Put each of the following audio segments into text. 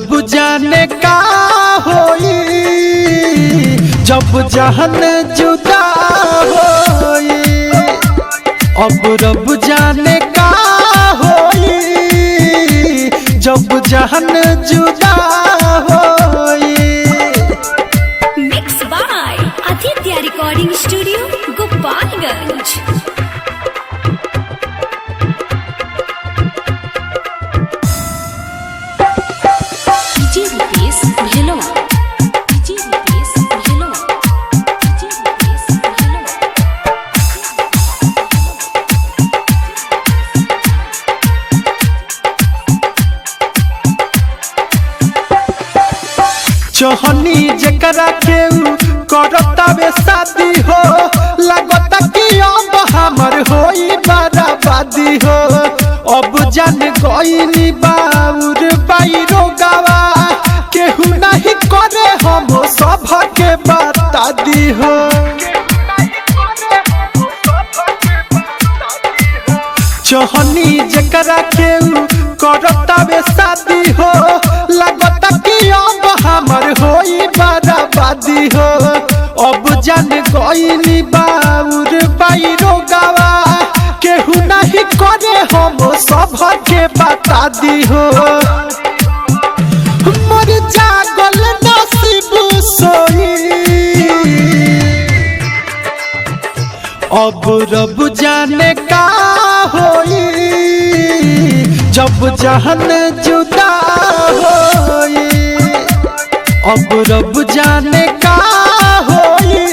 रब जाने का होई जब जहान जुदा होई। अब रब जाने का होई जब जहान जुदा होई। Mix by Aditya recording studio Gopalganj. चोहनी जकरा केहू करतावे शादी हो लगता कि अब हमर होई बर्बादी हो। अब जान गईनी बाउर बाईरो गवा केहू नहीं करे हम सब के बता दी हो। चोहनी जकरा केहू करतावे शादी हो लगता कि अब हमर होई बर्बादी हो। अब जान गईनी बाउर बाईरो गवा केहू नहीं करे हम सब के बता दी हो। मोर जागल नसीब सोई अब रब जाने का होई जब जहान जुदा होई। अब रब जाने का होई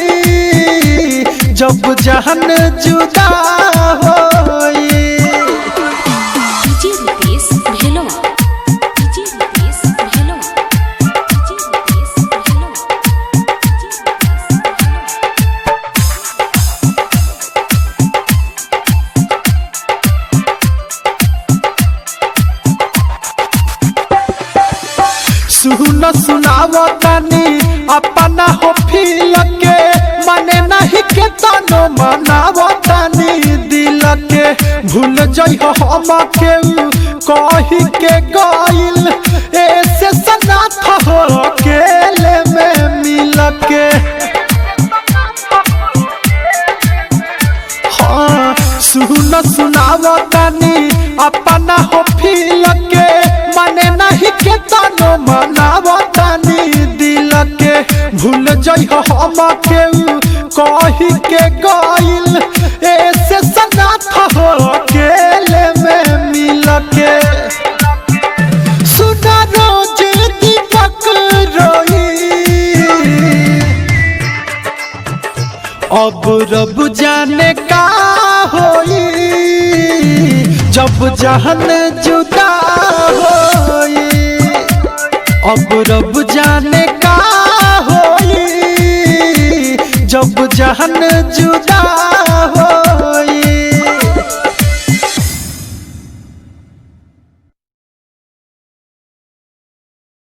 जब जहान जुदा होई। सुन सुनावो तनी अपना हो फील के मने नहीं के तनो मनावो तनी दिल के। भूल जइहो हम के कही के गइल ऐसे सनाथ हो अकेले में मिल के। हाँ सुन सुनावो तनी अपना हो फील के मने नहीं के तनो मनावो तनी दिल के। भूल जइहो हम के कही के गइल ऐसे सनाथ हो अकेले में मिल के। सुना रोज दीपक रोई अब रब जाने का होई जब जहान जुदा होई। अब रब जाने का होई जब जहान जुदा हो।